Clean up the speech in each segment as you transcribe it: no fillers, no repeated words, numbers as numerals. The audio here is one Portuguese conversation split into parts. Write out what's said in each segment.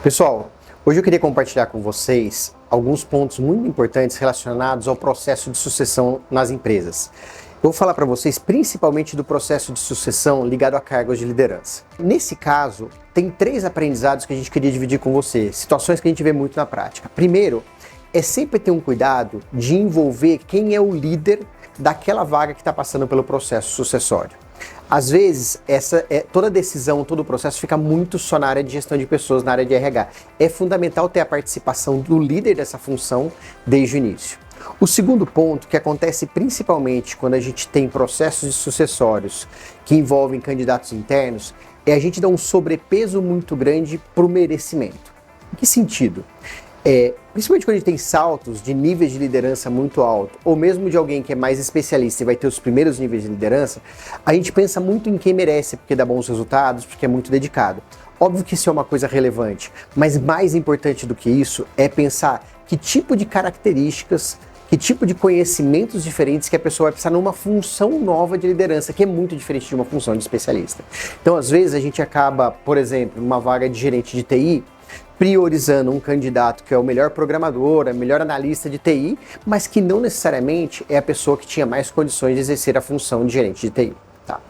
Pessoal, hoje eu queria compartilhar com vocês alguns pontos muito importantes relacionados ao processo de sucessão nas empresas. Eu vou falar para vocês principalmente do processo de sucessão ligado a cargos de liderança. Nesse caso, tem 3 aprendizados que a gente queria dividir com vocês, situações que a gente vê muito na prática. Primeiro, é sempre ter um cuidado de envolver quem é o líder daquela vaga que está passando pelo processo sucessório. Às vezes, toda decisão, todo o processo fica muito só na área de gestão de pessoas, na área de RH. É fundamental ter a participação do líder dessa função desde o início. O segundo ponto, que acontece principalmente quando a gente tem processos sucessórios que envolvem candidatos internos, é a gente dar um sobrepeso muito grande para o merecimento. Em que sentido? Principalmente quando a gente tem saltos de níveis de liderança muito alto, ou mesmo de alguém que é mais especialista e vai ter os primeiros níveis de liderança, a gente pensa muito em quem merece, porque dá bons resultados, porque é muito dedicado. Óbvio que isso é uma coisa relevante, mas mais importante do que isso é pensar que tipo de características, que tipo de conhecimentos diferentes que a pessoa vai precisar numa função nova de liderança, que é muito diferente de uma função de especialista. Então, às vezes, a gente acaba, por exemplo, numa vaga de gerente de TI, priorizando um candidato que é o melhor programador, a melhor analista de TI, mas que não necessariamente é a pessoa que tinha mais condições de exercer a função de gerente de TI. Tá?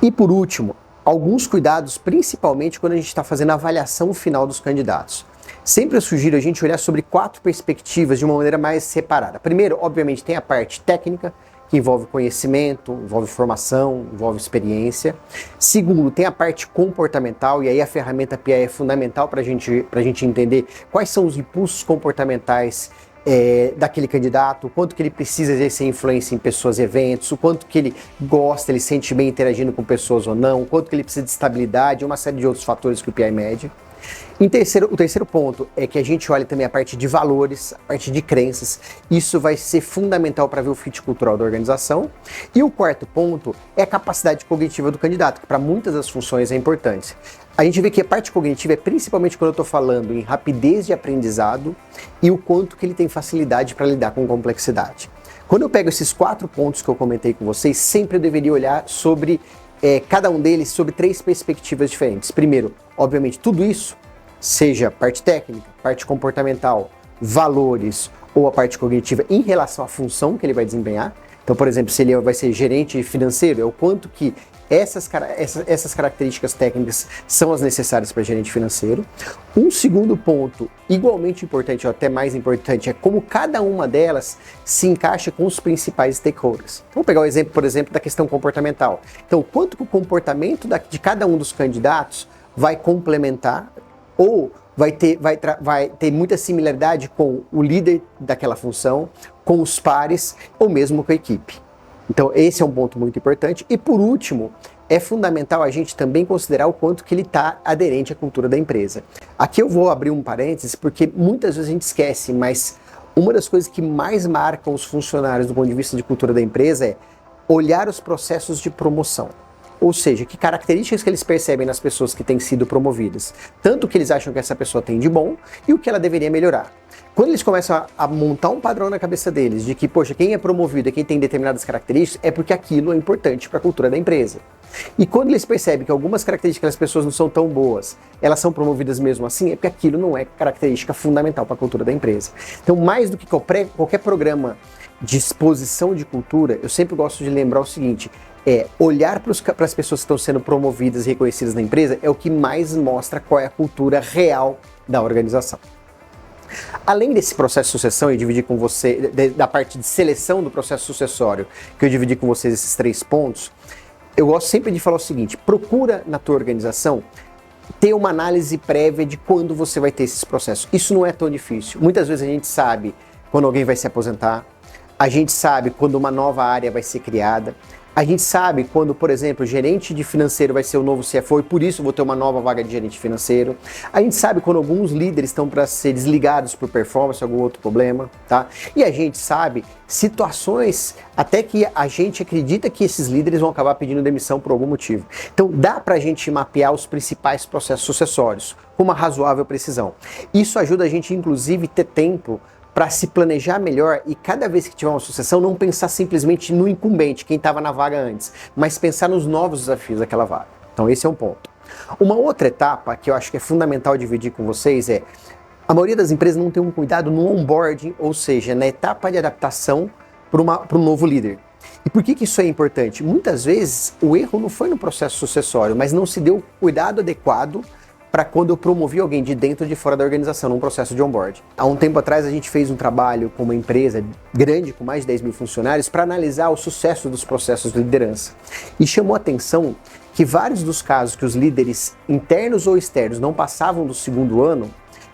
E por último, alguns cuidados, principalmente quando a gente está fazendo a avaliação final dos candidatos. Sempre eu sugiro a gente olhar sobre 4 perspectivas de uma maneira mais separada. Primeiro, obviamente, tem a parte técnica, que envolve conhecimento, envolve formação, envolve experiência. Segundo, tem a parte comportamental, e aí a ferramenta PI é fundamental para a gente entender quais são os impulsos comportamentais daquele candidato, o quanto que ele precisa exercer influência em pessoas e eventos, o quanto que ele gosta, ele sente bem interagindo com pessoas ou não, o quanto que ele precisa de estabilidade, uma série de outros fatores que o PI mede. O terceiro ponto é que a gente olha também a parte de valores, a parte de crenças. Isso vai ser fundamental para ver o fit cultural da organização. E o quarto ponto é a capacidade cognitiva do candidato, que para muitas das funções é importante. A gente vê que a parte cognitiva é principalmente quando eu estou falando em rapidez de aprendizado e o quanto que ele tem facilidade para lidar com complexidade. Quando eu pego esses 4 pontos que eu comentei com vocês, sempre eu deveria olhar sobre cada um deles sobre 3 perspectivas diferentes. Primeiro, obviamente, tudo isso, seja parte técnica, parte comportamental, valores ou a parte cognitiva em relação à função que ele vai desempenhar. Então, por exemplo, se ele vai ser gerente financeiro, é o quanto que essas características técnicas são as necessárias para gerente financeiro. Um segundo ponto, igualmente importante, ou até mais importante, é como cada uma delas se encaixa com os principais stakeholders. Vamos pegar o exemplo, por exemplo, da questão comportamental. Então, quanto que o comportamento de cada um dos candidatos vai complementar ou vai ter muita similaridade com o líder daquela função, com os pares ou mesmo com a equipe. Então esse é um ponto muito importante. E por último, é fundamental a gente também considerar o quanto que ele está aderente à cultura da empresa. Aqui eu vou abrir um parênteses porque muitas vezes a gente esquece, mas uma das coisas que mais marcam os funcionários do ponto de vista de cultura da empresa é olhar os processos de promoção. Ou seja, que características que eles percebem nas pessoas que têm sido promovidas. Tanto o que eles acham que essa pessoa tem de bom e o que ela deveria melhorar. Quando eles começam a montar um padrão na cabeça deles de que, poxa, quem é promovido e quem tem determinadas características é porque aquilo é importante para a cultura da empresa. E quando eles percebem que algumas características das pessoas não são tão boas, elas são promovidas mesmo assim, é porque aquilo não é característica fundamental para a cultura da empresa. Então, mais do que qualquer programa de exposição de cultura, eu sempre gosto de lembrar o seguinte: olhar para as pessoas que estão sendo promovidas e reconhecidas na empresa é o que mais mostra qual é a cultura real da organização. Além desse processo de sucessão, eu dividi com você, da parte de seleção do processo sucessório, que eu dividi com vocês esses 3 pontos, eu gosto sempre de falar o seguinte: procura na tua organização ter uma análise prévia de quando você vai ter esses processos. Isso não é tão difícil. Muitas vezes a gente sabe quando alguém vai se aposentar, a gente sabe quando uma nova área vai ser criada, a gente sabe quando, por exemplo, o gerente de financeiro vai ser o novo CFO e por isso vou ter uma nova vaga de gerente financeiro. A gente sabe quando alguns líderes estão para ser desligados por performance, algum outro problema, tá? E a gente sabe situações até que a gente acredita que esses líderes vão acabar pedindo demissão por algum motivo. Então dá para a gente mapear os principais processos sucessórios com uma razoável precisão. Isso ajuda a gente, inclusive, ter tempo para se planejar melhor e cada vez que tiver uma sucessão não pensar simplesmente no incumbente, quem estava na vaga antes, mas pensar nos novos desafios daquela vaga. Então esse é um ponto. Uma outra etapa que eu acho que é fundamental dividir com vocês é: a maioria das empresas não tem um cuidado no onboarding, ou seja, na etapa de adaptação para um novo líder. E por que isso é importante? Muitas vezes o erro não foi no processo sucessório, mas não se deu o cuidado adequado para quando eu promovi alguém de dentro ou de fora da organização num processo de onboarding. Há um tempo atrás a gente fez um trabalho com uma empresa grande, com mais de 10 mil funcionários, para analisar o sucesso dos processos de liderança. E chamou a atenção que vários dos casos que os líderes internos ou externos não passavam do segundo ano,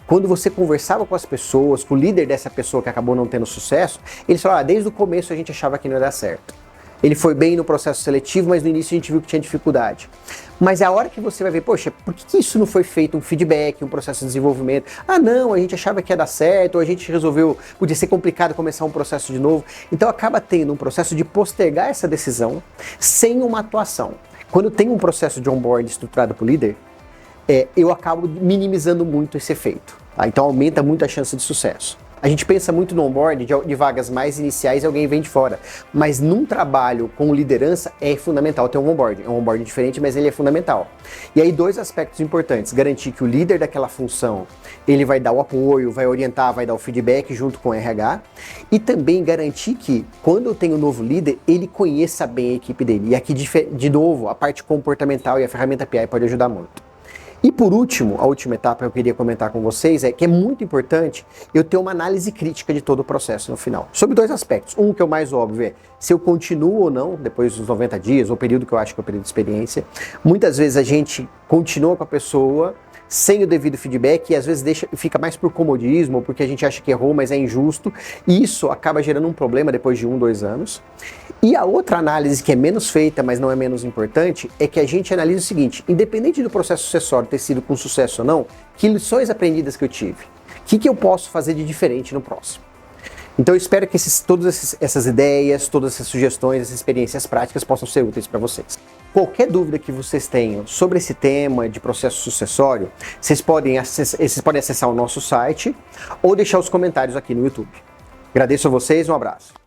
quando você conversava com as pessoas, com o líder dessa pessoa que acabou não tendo sucesso, eles falaram: desde o começo a gente achava que não ia dar certo. Ele foi bem no processo seletivo, mas no início a gente viu que tinha dificuldade. Mas é a hora que você vai ver: poxa, por que isso não foi feito um feedback, um processo de desenvolvimento? Ah não, a gente achava que ia dar certo, ou a gente resolveu, podia ser complicado começar um processo de novo. Então acaba tendo um processo de postergar essa decisão sem uma atuação. Quando tem um processo de onboarding estruturado por líder, eu acabo minimizando muito esse efeito. Tá? Então aumenta muito a chance de sucesso. A gente pensa muito no onboarding de vagas mais iniciais e alguém vem de fora. Mas num trabalho com liderança é fundamental ter um onboarding. É um onboarding diferente, mas ele é fundamental. E aí 2 aspectos importantes: garantir que o líder daquela função, ele vai dar o apoio, vai orientar, vai dar o feedback junto com o RH. E também garantir que quando eu tenho um novo líder, ele conheça bem a equipe dele. E aqui, de novo, a parte comportamental e a ferramenta PI pode ajudar muito. E por último, a última etapa que eu queria comentar com vocês é que é muito importante eu ter uma análise crítica de todo o processo no final. Sobre 2 aspectos. Um, que é o mais óbvio, é se eu continuo ou não, depois dos 90 dias, ou o período que eu acho que é o período de experiência. Muitas vezes a gente continua com a pessoa sem o devido feedback e às vezes fica mais por comodismo, ou porque a gente acha que errou, mas é injusto. E isso acaba gerando um problema depois de 1, 2 anos. E a outra análise, que é menos feita, mas não é menos importante, é que a gente analisa o seguinte: independente do processo sucessório ter sido com sucesso ou não, que lições aprendidas que eu tive? O que eu posso fazer de diferente no próximo? Então eu espero que todas essas ideias, todas essas sugestões, essas experiências práticas possam ser úteis para vocês. Qualquer dúvida que vocês tenham sobre esse tema de processo sucessório, vocês podem acessar o nosso site ou deixar os comentários aqui no YouTube. Agradeço a vocês, um abraço.